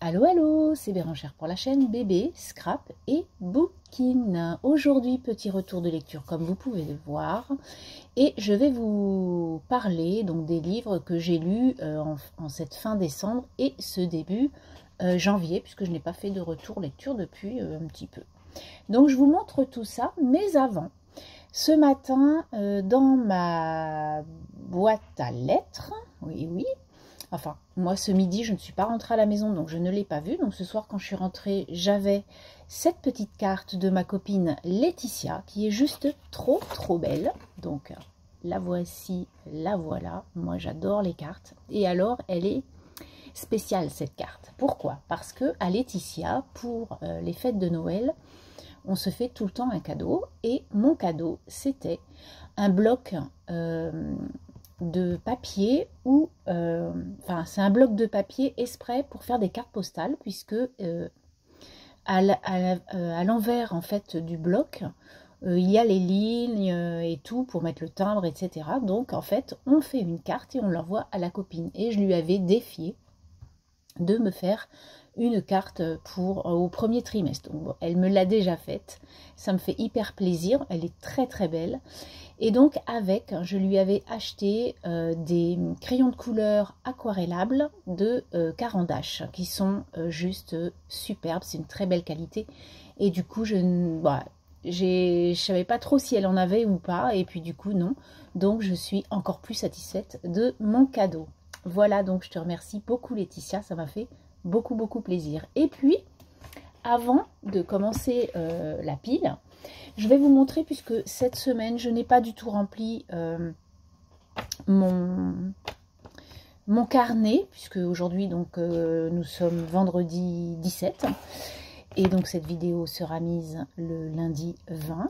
Allô, allô, c'est Bérangère pour la chaîne Bébé, Scrap et Bookin. Aujourd'hui, petit retour de lecture comme vous pouvez le voir. Et je vais vous parler donc des livres que j'ai lus en cette fin décembre et ce début janvier, puisque je n'ai pas fait de retour lecture depuis un petit peu. Donc je vous montre tout ça, mais avant, ce matin, dans ma boîte à lettres, oui, enfin, moi ce midi, je ne suis pas rentrée à la maison, donc je ne l'ai pas vue. Donc ce soir, quand je suis rentrée, j'avais cette petite carte de ma copine Laetitia, qui est juste trop belle. Donc la voici, la voilà. Moi j'adore les cartes. Et alors, elle est spéciale cette carte. Pourquoi? Parce que à Laetitia, pour les fêtes de Noël, on se fait tout le temps un cadeau. Et mon cadeau, c'était un bloc de papier ou enfin c'est un bloc de papier exprès pour faire des cartes postales, puisque à l'envers en fait du bloc il y a les lignes et tout pour mettre le timbre, etc. Donc en fait on fait une carte et on l'envoie à la copine, et je lui avais défié de me faire une carte pour au premier trimestre. Donc, bon, elle me l'a déjà faite, ça me fait hyper plaisir, elle est très belle. Et donc avec, je lui avais acheté des crayons de couleur aquarellables de Caran d'Ache, qui sont juste superbes, c'est une très belle qualité. Et du coup, je ne savais pas trop si elle en avait ou pas, et puis du coup non. Donc je suis encore plus satisfaite de mon cadeau. Voilà, donc je te remercie beaucoup Laetitia, ça m'a fait beaucoup plaisir. Et puis, avant de commencer la pile, je vais vous montrer, puisque cette semaine, je n'ai pas du tout rempli mon carnet, puisque aujourd'hui, donc, nous sommes vendredi 17, et donc cette vidéo sera mise le lundi 20.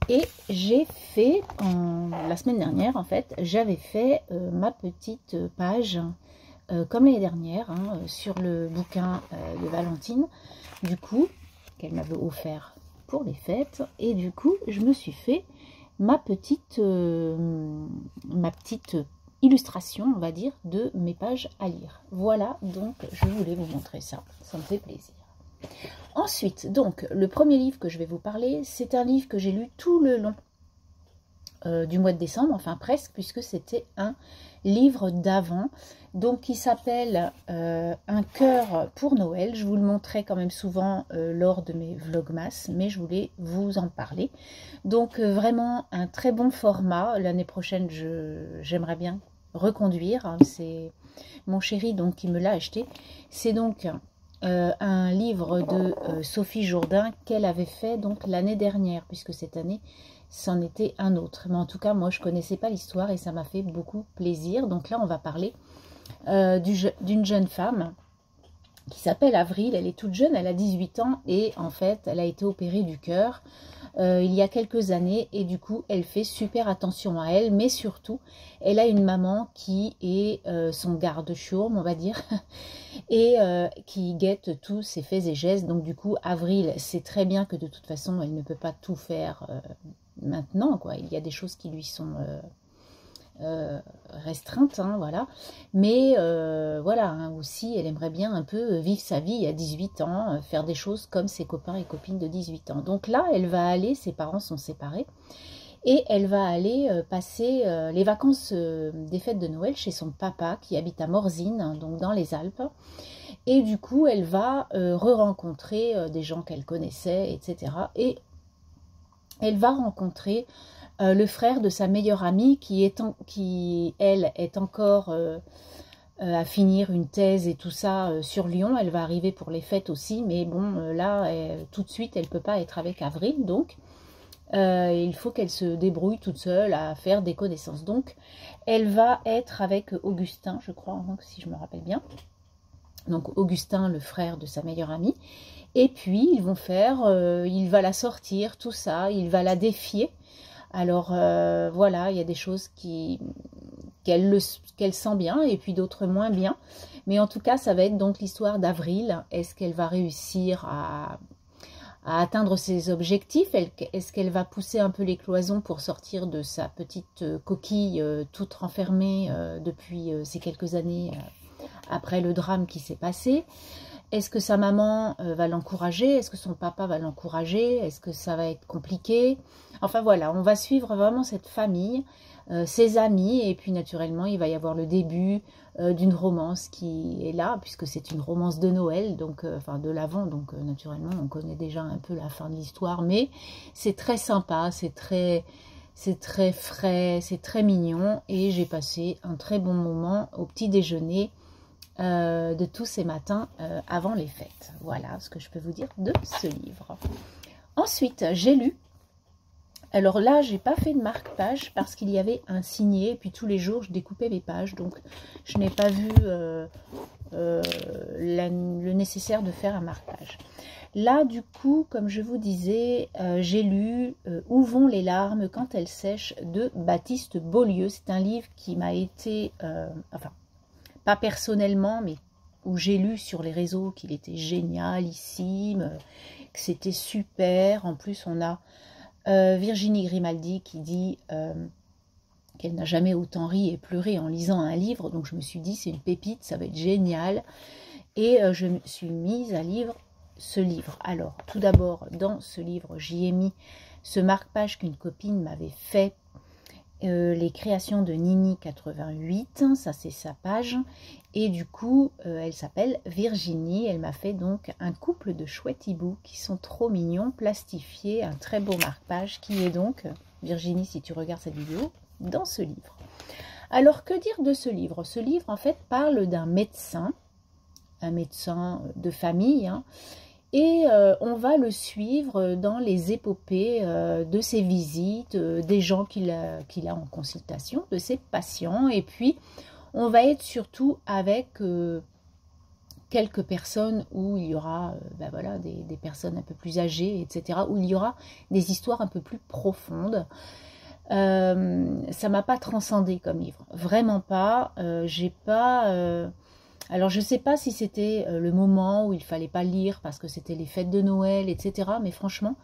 Et j'ai fait, la semaine dernière, en fait, j'avais fait ma petite page, comme l'année dernière, hein, sur le bouquin de Valentine, du coup, qu'elle m'avait offert pour les fêtes. Et du coup, je me suis fait ma petite illustration, on va dire, de mes pages à lire. Voilà, donc je voulais vous montrer ça, ça me fait plaisir. Ensuite, donc, le premier livre que je vais vous parler, c'est un livre que j'ai lu tout le long du mois de décembre, enfin presque, puisque c'était un livre d'avant, donc qui s'appelle Un cœur pour Noël. Je vous le montrais quand même souvent lors de mes vlogmas, mais je voulais vous en parler. Donc vraiment un très bon format. L'année prochaine, j'aimerais bien reconduire, hein. C'est mon chéri donc qui me l'a acheté. C'est donc un livre de Sophie Jourdain qu'elle avait fait donc l'année dernière, puisque cette année c'en était un autre. Mais en tout cas, moi je connaissais pas l'histoire et ça m'a fait beaucoup plaisir. Donc là on va parler d'une jeune femme qui s'appelle Avril. Elle est toute jeune, elle a 18 ans, et en fait elle a été opérée du cœur il y a quelques années, et du coup elle fait super attention à elle, mais surtout elle a une maman qui est son garde-chiourme, on va dire, et qui guette tous ses faits et gestes. Donc du coup Avril sait très bien que de toute façon elle ne peut pas tout faire maintenant, quoi. Il y a des choses qui lui sont restreinte, hein, voilà. Mais voilà, hein, aussi elle aimerait bien un peu vivre sa vie à 18 ans, faire des choses comme ses copains et copines de 18 ans. Donc là elle va aller, ses parents sont séparés, et elle va aller passer les vacances des fêtes de Noël chez son papa qui habite à Morzine, donc dans les Alpes. Et du coup elle va re-rencontrer des gens qu'elle connaissait, etc. Et elle va rencontrer le frère de sa meilleure amie qui elle, est encore à finir une thèse et tout ça sur Lyon. Elle va arriver pour les fêtes aussi, mais bon, là, tout de suite, elle ne peut pas être avec Avril, donc il faut qu'elle se débrouille toute seule à faire des connaissances. Donc, elle va être avec Augustin, je crois, hein, si je me rappelle bien. Donc, Augustin, le frère de sa meilleure amie. Et puis, ils vont faire, il va la sortir, tout ça, il va la défier. Alors voilà, il y a des choses qu'elle sent bien, et puis d'autres moins bien. Mais en tout cas, ça va être donc l'histoire d'Avril. Est-ce qu'elle va réussir à atteindre ses objectifs? Est-ce qu'elle va pousser un peu les cloisons pour sortir de sa petite coquille toute renfermée depuis ces quelques années après le drame qui s'est passé? Est-ce que sa maman va l'encourager? Est-ce que son papa va l'encourager? Est-ce que ça va être compliqué? Enfin voilà, on va suivre vraiment cette famille, ses amis, et puis naturellement, il va y avoir le début d'une romance qui est là, puisque c'est une romance de Noël, donc enfin de l'Avent, donc naturellement, on connaît déjà un peu la fin de l'histoire, mais c'est très sympa, c'est très frais, c'est très mignon, et j'ai passé un très bon moment au petit déjeuner de tous ces matins avant les fêtes. Voilà ce que je peux vous dire de ce livre. Ensuite, j'ai lu. Alors là, j'ai pas fait de marque-page parce qu'il y avait un signet, et puis tous les jours, je découpais mes pages, donc je n'ai pas vu le nécessaire de faire un marque-page. Là, du coup, comme je vous disais, j'ai lu Où vont les larmes quand elles sèchent de Baptiste Beaulieu. C'est un livre qui m'a été, enfin, pas personnellement, mais où j'ai lu sur les réseaux qu'il était génialissime, que c'était super. En plus, on a Virginie Grimaldi qui dit qu'elle n'a jamais autant ri et pleuré en lisant un livre. Donc je me suis dit, c'est une pépite, ça va être génial. Et je me suis mise à lire ce livre. Alors, tout d'abord, dans ce livre, j'y ai mis ce marque-page qu'une copine m'avait fait, les créations de Nini 88, ça c'est sa page, et du coup elle s'appelle Virginie. Elle m'a fait donc un couple de chouettes hiboux qui sont trop mignons, plastifiés, un très beau marque-page qui est donc, Virginie, si tu regardes cette vidéo, dans ce livre. Alors que dire de ce livre? Ce livre en fait parle d'un médecin, un médecin de famille, hein, et on va le suivre dans les épopées de ses visites, des gens qu'il a en consultation, de ses patients. Et puis, on va être surtout avec quelques personnes où il y aura ben voilà, des personnes un peu plus âgées, etc., où il y aura des histoires un peu plus profondes. Ça ne m'a pas transcendé comme livre, vraiment pas. J'ai pas... Alors, je ne sais pas si c'était le moment où il ne fallait pas lire parce que c'était les fêtes de Noël, etc. Mais franchement,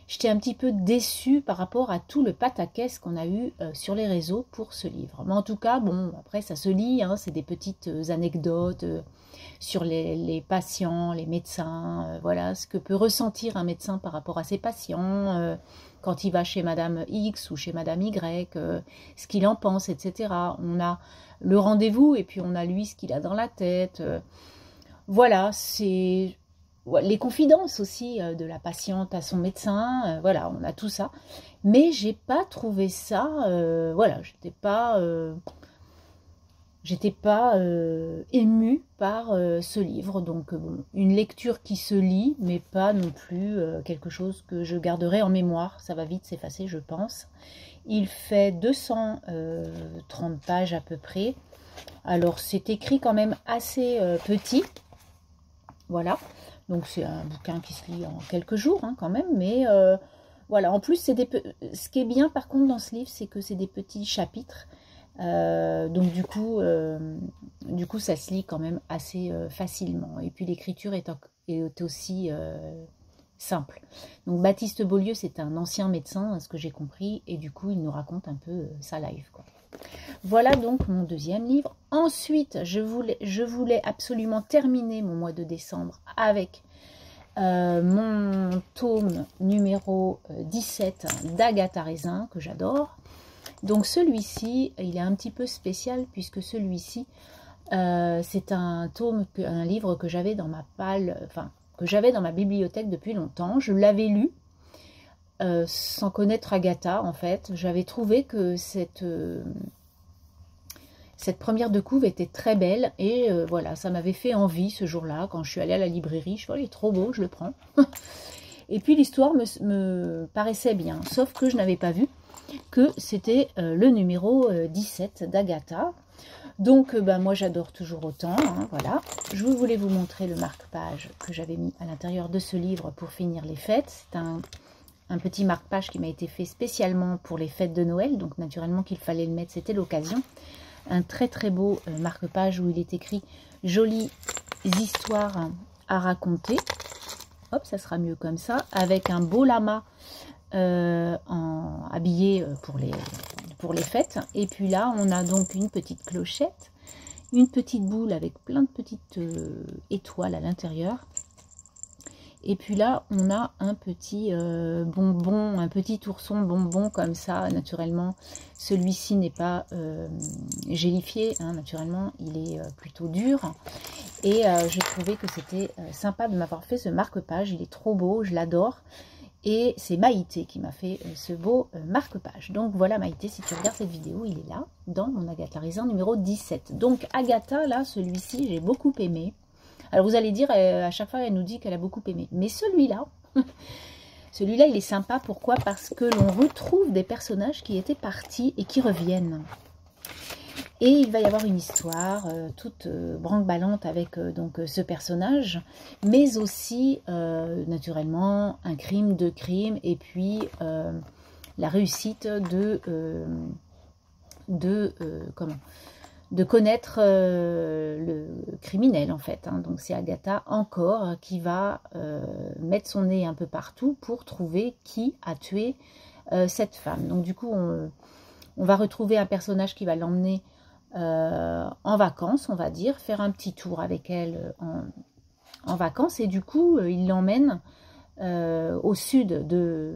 j'étais un petit peu déçue par rapport à tout le pataquès qu'on a eu sur les réseaux pour ce livre. Mais en tout cas, bon, après, ça se lit, hein, c'est des petites anecdotes sur les patients, les médecins, voilà, ce que peut ressentir un médecin par rapport à ses patients, quand il va chez Madame X ou chez Madame Y, ce qu'il en pense, etc. On a le rendez-vous et puis on a lui ce qu'il a dans la tête. Voilà, c'est les confidences aussi de la patiente à son médecin. Voilà, on a tout ça. Mais j'ai pas trouvé ça. Voilà, j'étais pas émue par ce livre. Donc bon, une lecture qui se lit, mais pas non plus quelque chose que je garderai en mémoire. Ça va vite s'effacer, je pense. Il fait 230 pages à peu près. Alors, c'est écrit quand même assez petit. Voilà. Donc, c'est un bouquin qui se lit en quelques jours, hein, quand même. Mais voilà. En plus, ce qui est bien, par contre, dans ce livre, c'est que c'est des petits chapitres. Donc, du coup, ça se lit quand même assez facilement. Et puis, l'écriture est aussi... simple. Donc Baptiste Beaulieu, c'est un ancien médecin, à ce que j'ai compris, et du coup, il nous raconte un peu sa life, quoi. Voilà donc mon deuxième livre. Ensuite, je voulais absolument terminer mon mois de décembre avec mon tome numéro 17 d'Agatha Raisin, que j'adore. Donc celui-ci, il est un petit peu spécial, puisque celui-ci, c'est un livre que j'avais dans ma que j'avais dans ma bibliothèque depuis longtemps. Je l'avais lu sans connaître Agatha, en fait. J'avais trouvé que cette première de couve était très belle, et voilà, ça m'avait fait envie ce jour-là, quand je suis allée à la librairie. Je me suis dit, oh, il est trop beau, je le prends. Et puis l'histoire me paraissait bien, sauf que je n'avais pas vu que c'était le numéro 17 d'Agatha. Donc, moi, j'adore toujours autant, hein, voilà. Je voulais vous montrer le marque-page que j'avais mis à l'intérieur de ce livre pour finir les fêtes. C'est un petit marque-page qui m'a été fait spécialement pour les fêtes de Noël. Donc, naturellement qu'il fallait le mettre, c'était l'occasion. Un très, très beau marque-page où il est écrit « Jolies histoires à raconter ». Hop, ça sera mieux comme ça. Avec un beau lama habillé pour les fêtes. Et puis là, on a donc une petite clochette une petite boule avec plein de petites étoiles à l'intérieur. Et puis là, on a un petit bonbon, un petit ourson bonbon comme ça, naturellement. Celui-ci n'est pas gélifié, hein, naturellement, il est plutôt dur. Et j'ai trouvé que c'était sympa de m'avoir fait ce marque-page. Il est trop beau, je l'adore. Et c'est Maïté qui m'a fait ce beau marque-page. Donc voilà Maïté, si tu regardes cette vidéo, il est là, dans mon Agatha Raisin numéro 17. Donc Agatha, là, celui-ci, j'ai beaucoup aimé. Alors vous allez dire, à chaque fois elle nous dit qu'elle a beaucoup aimé. Mais celui-là, celui-là il est sympa. Pourquoi? Parce que l'on retrouve des personnages qui étaient partis et qui reviennent. Et il va y avoir une histoire toute branque-ballante avec donc ce personnage. Mais aussi, naturellement, un crime, deux crimes. Et puis la réussite de connaître le criminel en fait. Hein. Donc c'est Agatha encore qui va mettre son nez un peu partout pour trouver qui a tué cette femme. Donc du coup on va retrouver un personnage qui va l'emmener en vacances, on va dire, faire un petit tour avec elle en vacances. Et du coup il l'emmène au sud de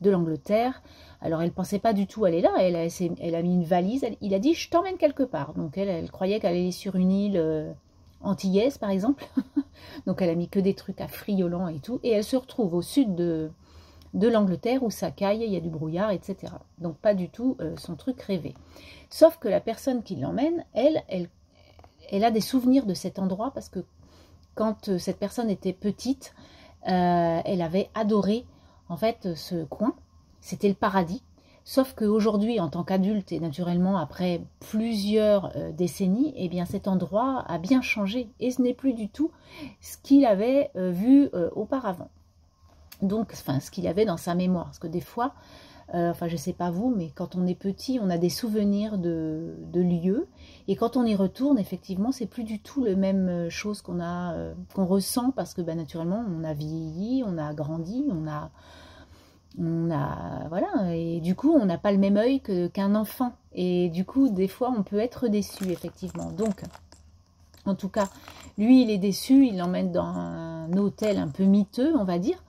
l'Angleterre. Alors elle pensait pas du tout aller là, elle a mis une valise, il a dit je t'emmène quelque part. Donc elle croyait qu'elle allait sur une île antillaise par exemple. Donc elle a mis que des trucs affriolants et tout, et elle se retrouve au sud de l'Angleterre où ça caille, il y a du brouillard, etc. Donc pas du tout son truc rêvé. Sauf que la personne qui l'emmène, elle a des souvenirs de cet endroit, parce que quand cette personne était petite, elle avait adoré en fait ce coin, c'était le paradis. Sauf qu'aujourd'hui, en tant qu'adulte et naturellement après plusieurs décennies, eh bien cet endroit a bien changé et ce n'est plus du tout ce qu'il avait vu auparavant. Donc, enfin, ce qu'il avait dans sa mémoire. Parce que des fois, enfin je sais pas vous, mais quand on est petit, on a des souvenirs de lieux. Et quand on y retourne, effectivement, c'est plus du tout le même chose qu'on ressent, parce que naturellement, on a vieilli, on a grandi, voilà, et du coup, on n'a pas le même œil qu'un enfant. Et du coup, des fois, on peut être déçu, effectivement. Donc, en tout cas, lui, il est déçu, il l'emmène dans un hôtel un peu miteux, on va dire.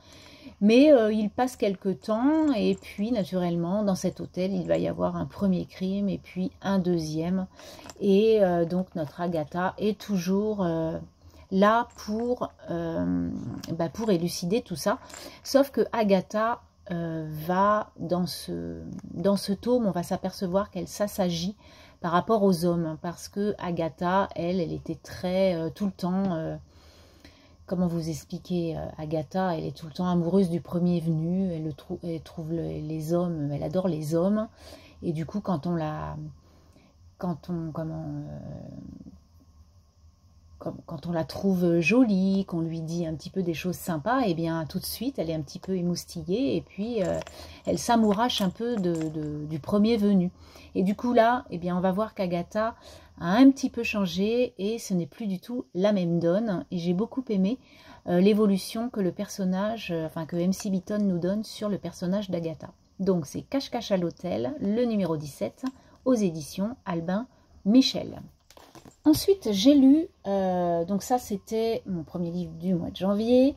Mais il passe quelques temps, et puis, naturellement, dans cet hôtel, il va y avoir un premier crime, et puis un deuxième. Et donc, notre Agatha est toujours là pour élucider tout ça. Sauf que Agatha va dans ce tome, on va s'apercevoir qu'elle s'assagit par rapport aux hommes, parce que Agatha, elle était très tout le temps, comment vous expliquer, Agatha, elle est tout le temps amoureuse du premier venu, elle trouve les hommes, elle adore les hommes, et du coup quand on la trouve jolie, qu'on lui dit un petit peu des choses sympas, et bien tout de suite elle est un petit peu émoustillée, et puis elle s'amourache un peu du premier venu. Et du coup là, eh bien on va voir qu'Agatha a un petit peu changé, et ce n'est plus du tout la même donne. Et j'ai beaucoup aimé l'évolution que le personnage, que MC Beaton nous donne sur le personnage d'Agatha. Donc c'est Cache-Cache à l'hôtel, le numéro 17, aux éditions Albin Michel. Ensuite, j'ai lu, donc ça c'était mon premier livre du mois de janvier,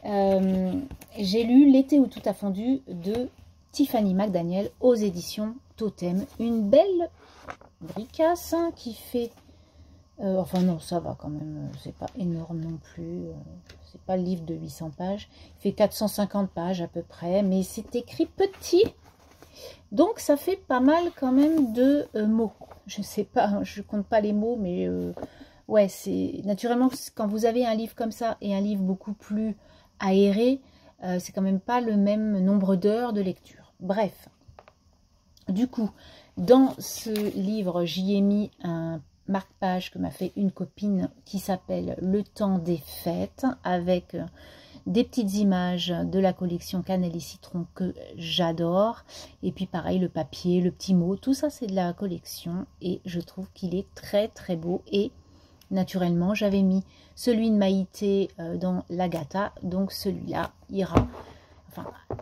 j'ai lu L'été où tout a fondu de Tiffany McDaniel aux éditions Totem. Une belle bricasse qui fait, enfin non, ça va quand même, c'est pas énorme non plus, c'est pas le livre de 800 pages, il fait 450 pages à peu près, mais c'est écrit petit. Donc ça fait pas mal quand même de mots. Je sais pas, je compte pas les mots, mais ouais, c'est naturellement quand vous avez un livre comme ça et un livre beaucoup plus aéré, c'est quand même pas le même nombre d'heures de lecture. Bref, du coup, dans ce livre, j'y ai mis un marque-page que m'a fait une copine qui s'appelle Le temps des fêtes, avec des petites images de la collection Cannelle et Citron que j'adore. Et puis pareil, le papier, le petit mot, tout ça c'est de la collection. Et je trouve qu'il est très très beau. Et naturellement, j'avais mis celui de Maïté dans l'Agatha. Donc celui-là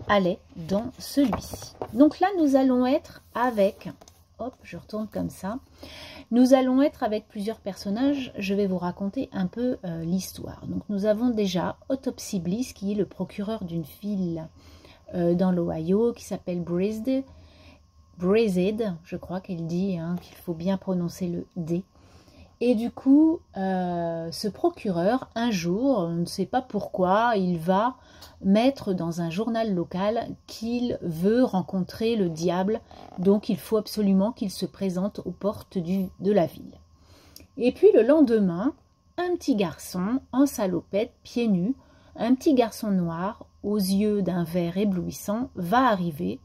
allait dans celui-ci. Donc là, nous allons être avec hop, je retourne comme ça. Nous allons être avec plusieurs personnages. Je vais vous raconter un peu l'histoire. Donc nous avons déjà Autopsy Bliss, qui est le procureur d'une ville dans l'Ohio, qui s'appelle Brazed, je crois qu'elle dit hein, qu'il faut bien prononcer le D. Et du coup, ce procureur, un jour, on ne sait pas pourquoi, il va mettre dans un journal local qu'il veut rencontrer le diable, donc il faut absolument qu'il se présente aux portes de la ville. Et puis le lendemain, un petit garçon en salopette, pieds nus, un petit garçon noir, aux yeux d'un vert éblouissant, va arriver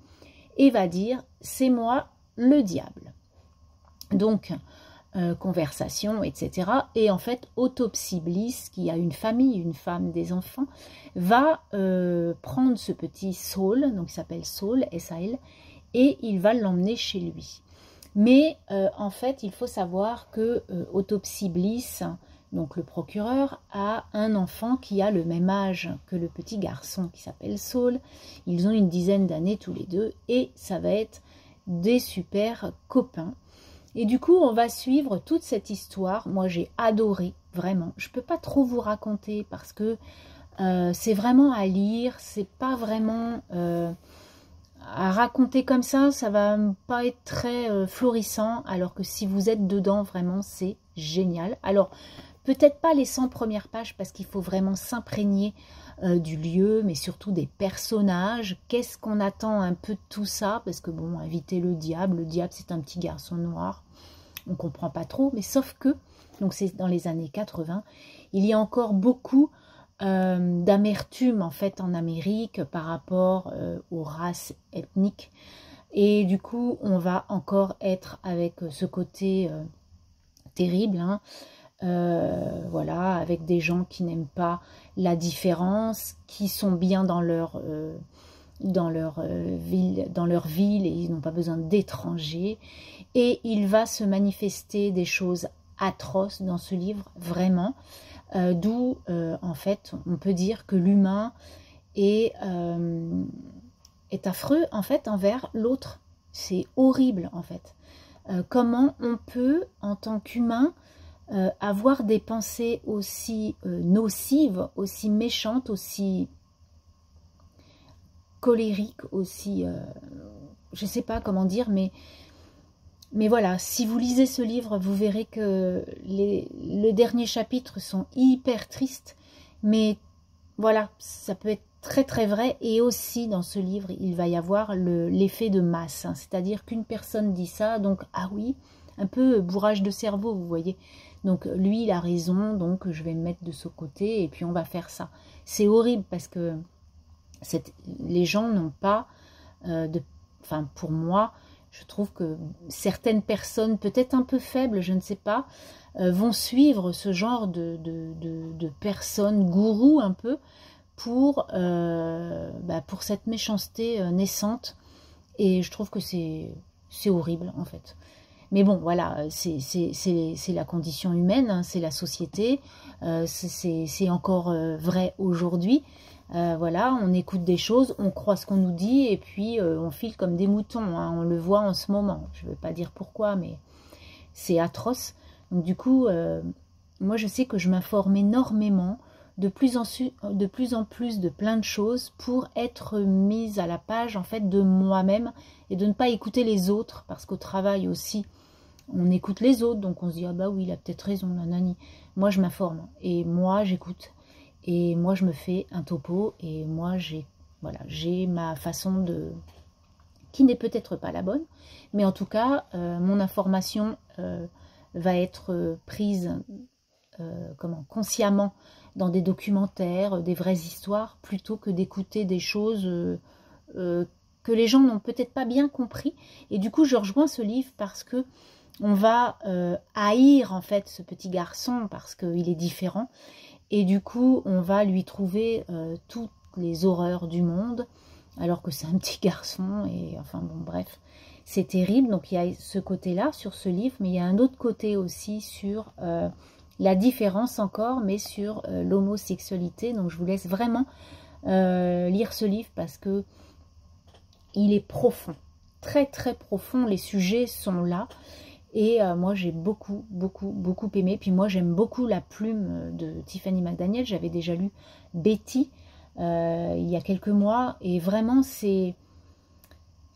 et va dire « c'est moi le diable ». Donc, conversation, etc. Et en fait, Autopsy Bliss, qui a une famille, une femme, des enfants, va prendre ce petit Saul, donc il s'appelle Saul, S-A-L, et il va l'emmener chez lui. Mais en fait, il faut savoir que Autopsy Bliss, donc le procureur, a un enfant qui a le même âge que le petit garçon qui s'appelle Saul. Ils ont une dizaine d'années tous les deux, et ça va être des super copains. Et du coup, on va suivre toute cette histoire. Moi, j'ai adoré, vraiment. Je ne peux pas trop vous raconter parce que c'est vraiment à lire. C'est pas vraiment à raconter comme ça va pas être très florissant. Alors que si vous êtes dedans, vraiment, c'est génial. Alors, peut-être pas les 100 premières pages parce qu'il faut vraiment s'imprégner du lieu, mais surtout des personnages. Qu'est-ce qu'on attend un peu de tout ça? Parce que bon, inviter le diable c'est un petit garçon noir. On comprend pas trop, mais sauf que, donc c'est dans les années 80, il y a encore beaucoup d'amertume en fait en Amérique par rapport aux races ethniques. Et du coup, on va encore être avec ce côté terrible, hein. Voilà, avec des gens qui n'aiment pas la différence, qui sont bien dans leur ville et ils n'ont pas besoin d'étrangers. Et il va se manifester des choses atroces dans ce livre, vraiment, d'où en fait on peut dire que l'humain est affreux en fait envers l'autre. C'est horrible en fait. Comment on peut en tant qu'humain avoir des pensées aussi nocives, aussi méchantes, aussi colériques, aussi, je ne sais pas comment dire, mais voilà, si vous lisez ce livre, vous verrez que les derniers chapitres sont hyper tristes, mais voilà, ça peut être très très vrai. Et aussi dans ce livre, il va y avoir l'effet de masse, hein, c'est-à-dire qu'une personne dit ça, donc ah oui, un peu bourrage de cerveau, vous voyez. Donc lui, il a raison, donc je vais me mettre de ce côté et puis on va faire ça. C'est horrible parce que les gens n'ont pas enfin pour moi, je trouve que certaines personnes, peut-être un peu faibles, je ne sais pas, vont suivre ce genre de personnes gourous un peu pour cette méchanceté naissante. Et je trouve que c'est horrible en fait. Mais bon, voilà, c'est la condition humaine, hein, c'est la société, c'est encore vrai aujourd'hui. Voilà, on écoute des choses, on croit ce qu'on nous dit et puis on file comme des moutons, hein, on le voit en ce moment. Je ne veux pas dire pourquoi, mais c'est atroce. Donc du coup, moi je sais que je m'informe énormément, de plus en plus de plein de choses pour être mise à la page en fait de moi-même et de ne pas écouter les autres, parce qu'au travail aussi, on écoute les autres, donc on se dit ah bah oui, il a peut-être raison, nanani. Moi je m'informe et moi j'écoute et moi je me fais un topo et moi j'ai ma façon de, qui n'est peut-être pas la bonne, mais en tout cas mon information va être prise consciemment dans des documentaires, des vraies histoires, plutôt que d'écouter des choses que les gens n'ont peut-être pas bien compris. Et du coup je rejoins ce livre parce que on va haïr en fait ce petit garçon parce qu'il est différent, et du coup on va lui trouver toutes les horreurs du monde alors que c'est un petit garçon. Et enfin bon, bref, c'est terrible. Donc il y a ce côté là sur ce livre, mais il y a un autre côté aussi sur la différence encore, mais sur l'homosexualité. Donc je vous laisse vraiment lire ce livre parce que il est profond. très très profond, les sujets sont là. Et moi j'ai beaucoup aimé. Puis moi j'aime beaucoup la plume de Tiffany McDaniel. J'avais déjà lu Betty il y a quelques mois. Et vraiment c'est...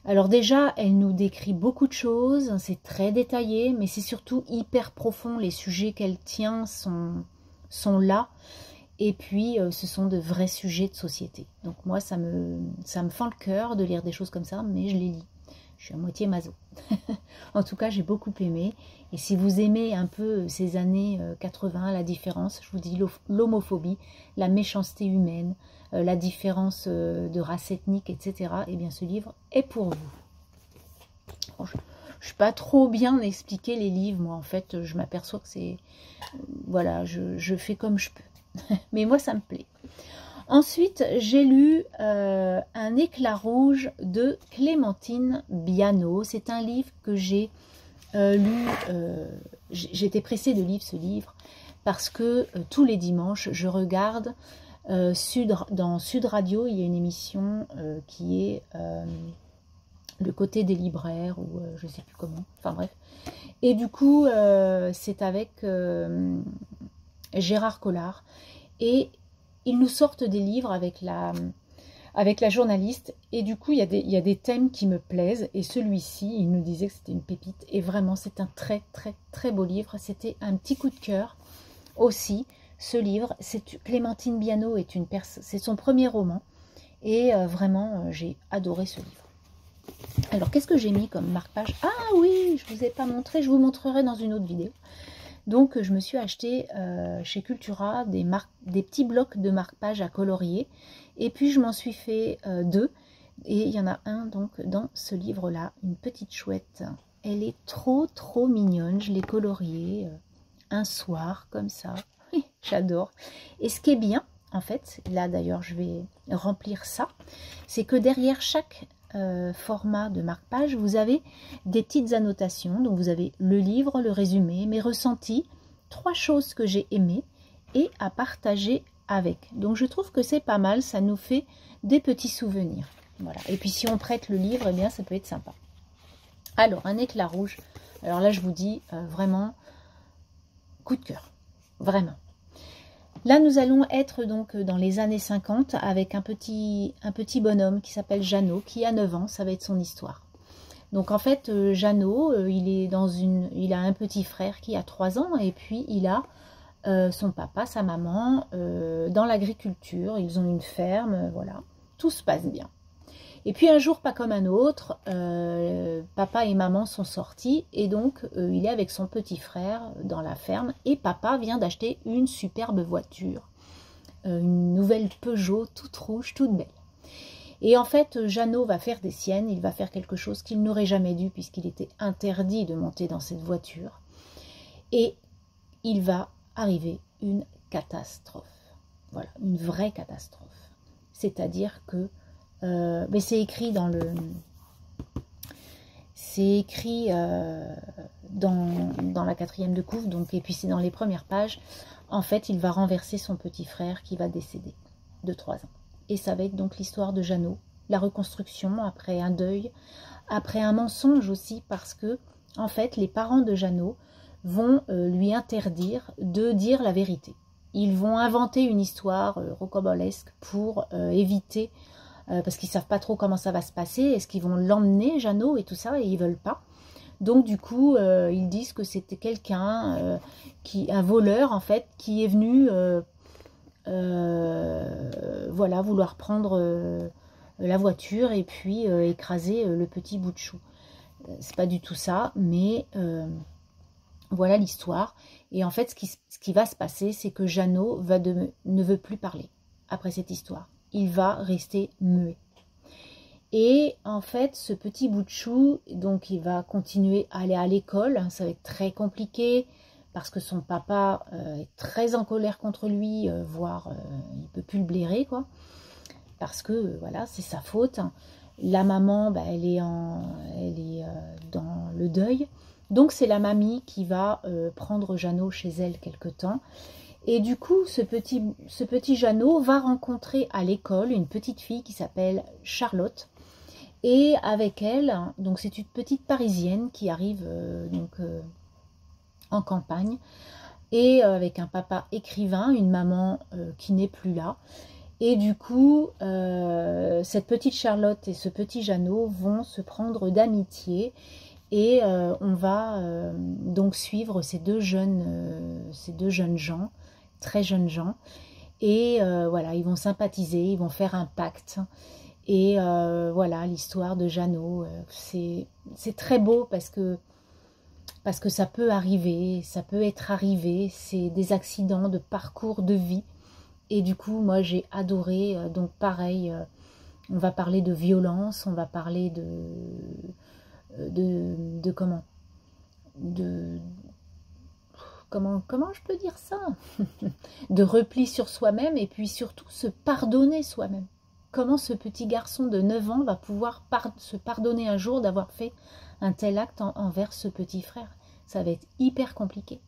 Alors déjà, elle nous décrit beaucoup de choses. C'est très détaillé, mais c'est surtout hyper profond. Les sujets qu'elle tient sont là. Et puis ce sont de vrais sujets de société. Donc moi ça me fend le cœur de lire des choses comme ça, mais je les lis. Je suis à moitié maso. En tout cas, j'ai beaucoup aimé. Et si vous aimez un peu ces années 80, la différence, je vous dis l'homophobie, la méchanceté humaine, la différence de race ethnique, etc., eh bien ce livre est pour vous. Bon, je ne suis pas trop bien expliqué les livres, moi en fait, je m'aperçois que c'est... voilà, je fais comme je peux. Mais moi, ça me plaît. Ensuite, j'ai lu Un éclat rouge de Clémentine Biano. C'est un livre que j'ai lu, j'étais pressée de lire ce livre parce que tous les dimanches, je regarde dans Sud Radio, il y a une émission qui est le côté des libraires ou je ne sais plus comment, enfin bref. Et du coup, c'est avec Gérard Collard et ils nous sortent des livres avec la journaliste, et du coup, il y a des thèmes qui me plaisent, et celui-ci, il nous disait que c'était une pépite, et vraiment, c'est un très, très, très beau livre. C'était un petit coup de cœur aussi, ce livre. Clémentine Biano c'est son premier roman, et vraiment, j'ai adoré ce livre. Alors, qu'est-ce que j'ai mis comme marque-page? Ah oui, je ne vous ai pas montré, je vous montrerai dans une autre vidéo. Donc, je me suis acheté chez Cultura des petits blocs de marque-page à colorier. Et puis, je m'en suis fait deux. Et il y en a un, donc, dans ce livre-là, une petite chouette. Elle est trop, trop mignonne. Je l'ai coloriée un soir, comme ça. J'adore. Et ce qui est bien, en fait, là, d'ailleurs, je vais remplir ça, c'est que derrière chaque format de marque-page, vous avez des petites annotations. Donc vous avez le livre, le résumé, mes ressentis, 3 choses que j'ai aimées et à partager avec. Donc je trouve que c'est pas mal, ça nous fait des petits souvenirs. Voilà. Et puis si on prête le livre, eh bien ça peut être sympa. Alors, Un éclat rouge. Alors là, je vous dis vraiment coup de cœur. Vraiment. Là, nous allons être donc dans les années 50 avec un petit bonhomme qui s'appelle Jeannot, qui a 9 ans, ça va être son histoire. Donc en fait, Jeannot, il a un petit frère qui a 3 ans, et puis il a son papa, sa maman, dans l'agriculture. Ils ont une ferme, voilà, tout se passe bien. Et puis un jour, pas comme un autre, papa et maman sont sortis, et donc il est avec son petit frère dans la ferme, et papa vient d'acheter une superbe voiture, une nouvelle Peugeot toute rouge, toute belle. Et en fait, Jeannot va faire des siennes, il va faire quelque chose qu'il n'aurait jamais dû, puisqu'il était interdit de monter dans cette voiture. Et il va arriver une catastrophe. Voilà, une vraie catastrophe. C'est-à-dire que mais c'est écrit dans le... C'est écrit dans la 4e de couve, donc, et puis c'est dans les premières pages. En fait, il va renverser son petit frère qui va décéder de 3 ans. Et ça va être donc l'histoire de Jeannot, la reconstruction après un deuil, après un mensonge aussi, parce que, en fait, les parents de Jeannot vont lui interdire de dire la vérité. Ils vont inventer une histoire rocambolesque pour éviter... parce qu'ils ne savent pas trop comment ça va se passer. Est-ce qu'ils vont l'emmener, Jeannot, et tout ça, et ils ne veulent pas. Donc, du coup, ils disent que c'était quelqu'un, un voleur, en fait, qui est venu, voilà, vouloir prendre la voiture et puis écraser le petit bout de chou. C'est pas du tout ça, mais voilà l'histoire. Et en fait, ce qui va se passer, c'est que Jeannot ne veut plus parler après cette histoire. Il va rester muet. Et en fait, ce petit bout de chou, donc il va continuer à aller à l'école. Ça va être très compliqué parce que son papa est très en colère contre lui, voire il ne peut plus le blairer, quoi. Parce que, voilà, c'est sa faute. La maman, bah, elle est dans le deuil. Donc, c'est la mamie qui va prendre Jeannot chez elle quelque temps. Et du coup, ce petit Jeannot va rencontrer à l'école une petite fille qui s'appelle Charlotte. Et avec elle, donc c'est une petite Parisienne qui arrive en campagne, et avec un papa écrivain, une maman qui n'est plus là. Et du coup, cette petite Charlotte et ce petit Jeannot vont se prendre d'amitié, et on va donc suivre ces deux jeunes gens, très jeunes gens, et voilà, ils vont sympathiser, ils vont faire un pacte. Et voilà, l'histoire de Jeannot, c'est très beau parce que ça peut arriver, ça peut être arrivé, c'est des accidents de parcours de vie. Et du coup, moi j'ai adoré, donc pareil, on va parler de violence, on va parler comment je peux dire ça, de repli sur soi-même, et puis surtout se pardonner soi-même. Comment ce petit garçon de 9 ans va pouvoir se pardonner un jour d'avoir fait un tel acte envers ce petit frère. Ça va être hyper compliqué.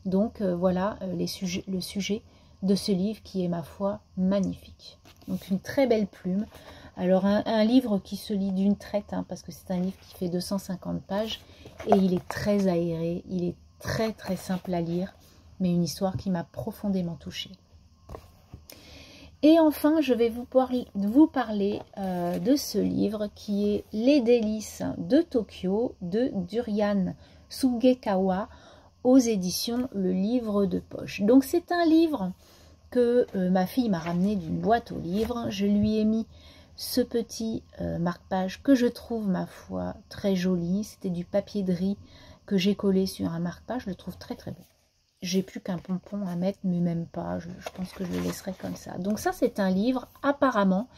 Donc voilà le sujet de ce livre qui est, ma foi, magnifique. Donc une très belle plume. Alors un livre qui se lit d'une traite, hein, parce que c'est un livre qui fait 250 pages, et il est très aéré, il est très très simple à lire, mais une histoire qui m'a profondément touchée. Et enfin, je vais vous parler de ce livre qui est Les délices de Tokyo de Durian Sugekawa aux éditions Le Livre de Poche. Donc c'est un livre que ma fille m'a ramené d'une boîte aux livres. Je lui ai mis ce petit marque-page que je trouve, ma foi, très joli. C'était du papier de riz que j'ai collé sur un marque-page. Je le trouve très très beau. J'ai plus qu'un pompon à mettre, mais même pas. Je pense que je le laisserai comme ça. Donc ça, c'est un livre, apparemment,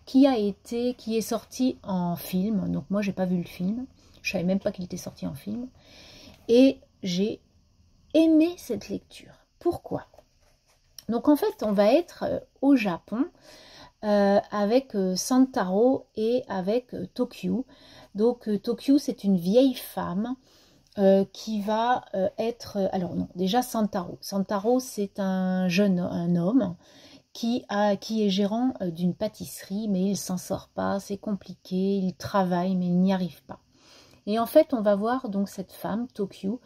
qui est sorti en film. Donc moi, j'ai pas vu le film. Je savais même pas qu'il était sorti en film. Et j'ai aimé cette lecture. Pourquoi? Donc en fait, on va être au Japon avec Santaro et avec Tokyo. Donc Tokyo, c'est une vieille femme qui va être... alors non, déjà Santaro. Santaro, c'est un homme qui est gérant d'une pâtisserie, mais il s'en sort pas, c'est compliqué, il travaille, mais il n'y arrive pas. Et en fait, on va voir donc cette femme, Tokyo,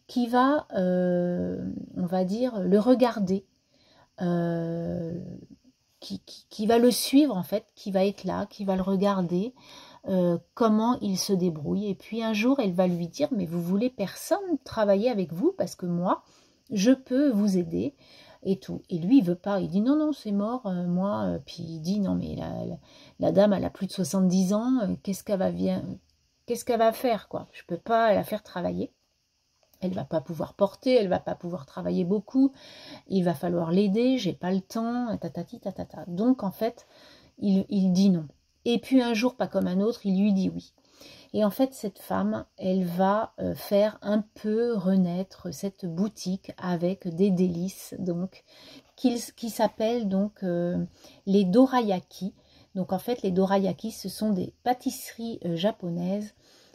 qui va, on va dire, le regarder, qui va le suivre en fait, qui va être là, qui va le regarder, comment il se débrouille. Et puis un jour, elle va lui dire, mais vous voulez personne travailler avec vous parce que moi, je peux vous aider et tout. Et lui, il veut pas. Il dit non, non, c'est mort, moi. Puis il dit non, mais la dame, elle a plus de 70 ans. Qu'est-ce qu'elle va faire, quoi? Je peux pas la faire travailler. Elle va pas pouvoir porter, elle va pas pouvoir travailler beaucoup. Il va falloir l'aider, j'ai pas le temps, tatati tatata. Donc en fait, il dit non. Et puis un jour, pas comme un autre, il lui dit oui. Et en fait, cette femme, elle va faire un peu renaître cette boutique avec des délices, donc qui s'appellent donc les dorayaki. Donc en fait, les dorayaki, ce sont des pâtisseries japonaises.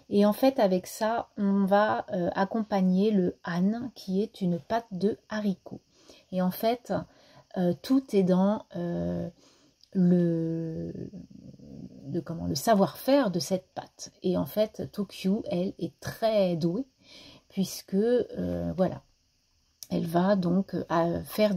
Et en fait, avec ça, on va accompagner le han, qui est une pâte de haricots. Et en fait, tout est dans le savoir-faire de cette pâte. Et en fait, Tokyo, elle, est très douée, puisque, voilà, elle va donc faire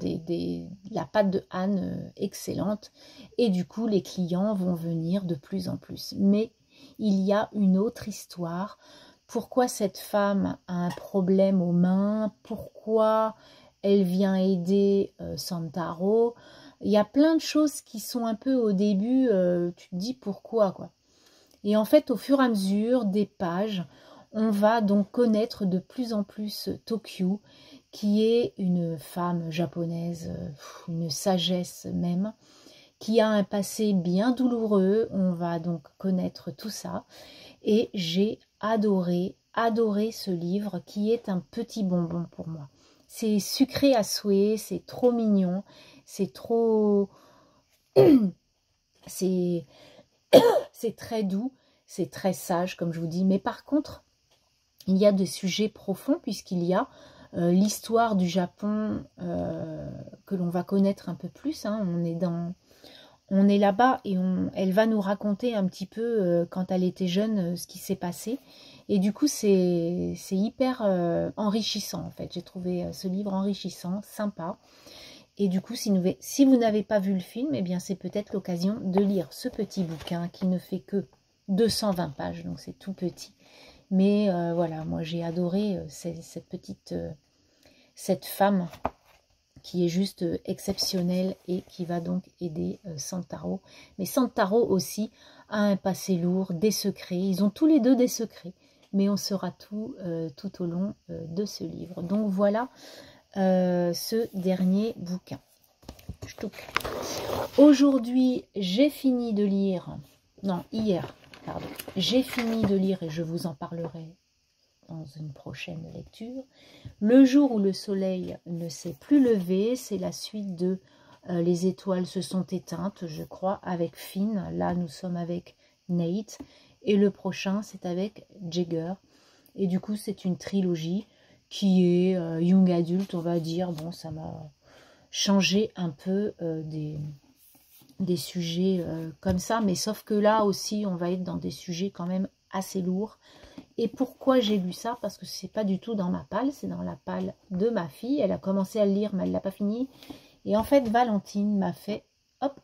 la pâte de han excellente. Et du coup, les clients vont venir de plus en plus. Mais il y a une autre histoire. Pourquoi cette femme a un problème aux mains? Pourquoi elle vient aider Santaro? Il y a plein de choses qui sont un peu au début, tu te dis pourquoi, quoi. Et en fait, au fur et à mesure des pages, on va donc connaître de plus en plus Tokyo, qui est une femme japonaise, une sagesse même, qui a un passé bien douloureux. On va donc connaître tout ça. Et j'ai adoré ce livre qui est un petit bonbon pour moi. C'est sucré à souhait, c'est trop mignon, c'est trop... c'est très doux, c'est très sage comme je vous dis. Mais par contre, il y a des sujets profonds puisqu'il y a l'histoire du Japon que l'on va connaître un peu plus. Hein. on est là-bas et elle va nous raconter un petit peu quand elle était jeune ce qui s'est passé. Et du coup, c'est hyper enrichissant en fait. J'ai trouvé ce livre enrichissant, sympa. Et du coup, si vous n'avez pas vu le film, eh bien c'est peut-être l'occasion de lire ce petit bouquin qui ne fait que 220 pages, donc c'est tout petit. Mais voilà, moi j'ai adoré cette femme qui est juste exceptionnelle et qui va donc aider Santaro. Mais Santaro aussi a un passé lourd, des secrets. Ils ont tous les deux des secrets, mais on saura tout au long de ce livre. Donc voilà ce dernier bouquin. Aujourd'hui, j'ai fini de lire, non, hier, pardon, j'ai fini de lire et je vous en parlerai dans une prochaine lecture. Le jour où le soleil ne s'est plus levé, c'est la suite de Les étoiles se sont éteintes, je crois, avec Finn. Là, nous sommes avec Nate. Et le prochain, c'est avec Jagger. Et du coup, c'est une trilogie qui est young adulte, on va dire. Bon, ça m'a changé un peu des sujets comme ça. Mais sauf que là aussi, on va être dans des sujets quand même assez lourds. Et pourquoi j'ai lu ça? Parce que c'est pas du tout dans ma palle, c'est dans la palle de ma fille. Elle a commencé à le lire, mais elle l'a pas fini. Et en fait, Valentine m'a fait, hop.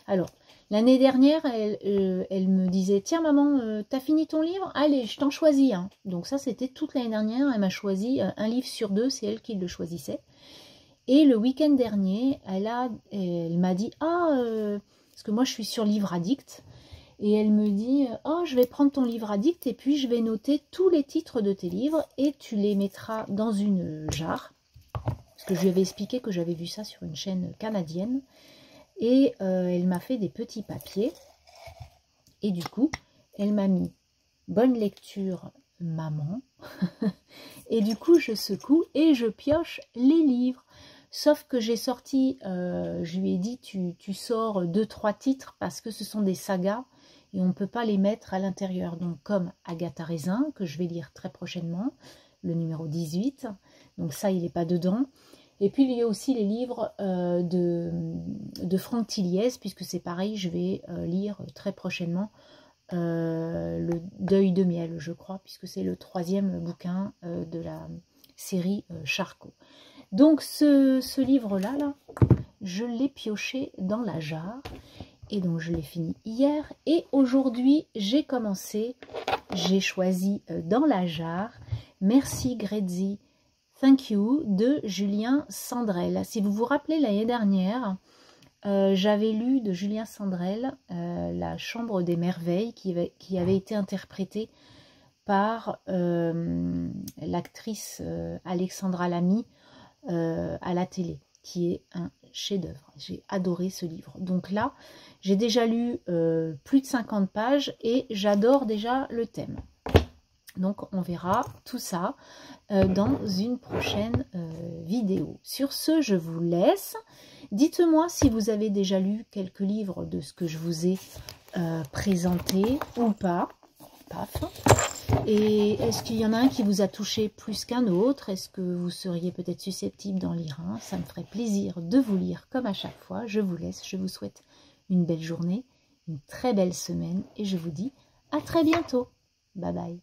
Alors, l'année dernière, elle me disait, tiens maman, t'as fini ton livre? Allez, je t'en choisis un. Donc ça, c'était toute l'année dernière. Elle m'a choisi un livre sur deux, c'est elle qui le choisissait. Et le week-end dernier, elle m'a dit, parce que moi je suis sur Livre Addict. Et elle me dit, oh, je vais prendre ton livre addict et puis je vais noter tous les titres de tes livres et tu les mettras dans une jarre. Parce que je lui avais expliqué que j'avais vu ça sur une chaîne canadienne. Et elle m'a fait des petits papiers. Et du coup, elle m'a mis bonne lecture, maman. Et du coup, je secoue et je pioche les livres. Sauf que j'ai sorti, je lui ai dit, tu sors 2-3 titres parce que ce sont des sagas. Et on ne peut pas les mettre à l'intérieur. Donc comme Agatha Raisin, que je vais lire très prochainement, le numéro 18. Donc ça, il n'est pas dedans. Et puis il y a aussi les livres de Franck Tilliez, puisque c'est pareil, je vais lire très prochainement Le Deuil de miel, je crois, puisque c'est le 3e bouquin de la série Charcot. Donc ce livre-là, je l'ai pioché dans la jarre. Et donc je l'ai fini hier et aujourd'hui j'ai commencé, j'ai choisi dans la jarre Merci Grezzi, Thank You de Julien Sandrel. Si vous vous rappelez l'année dernière, j'avais lu de Julien Sandrel La Chambre des Merveilles qui avait été interprétée par l'actrice Alexandra Lamy à la télé, qui est un chef-d'œuvre. J'ai adoré ce livre. Donc là, j'ai déjà lu plus de 50 pages et j'adore déjà le thème. Donc on verra tout ça dans une prochaine vidéo. Sur ce, je vous laisse. Dites-moi si vous avez déjà lu quelques livres de ce que je vous ai présenté ou pas. Paf. Et est-ce qu'il y en a un qui vous a touché plus qu'un autre? Est-ce que vous seriez peut-être susceptible d'en lire un? Ça me ferait plaisir de vous lire comme à chaque fois. Je vous laisse, je vous souhaite une belle journée, une très belle semaine et je vous dis à très bientôt. Bye bye.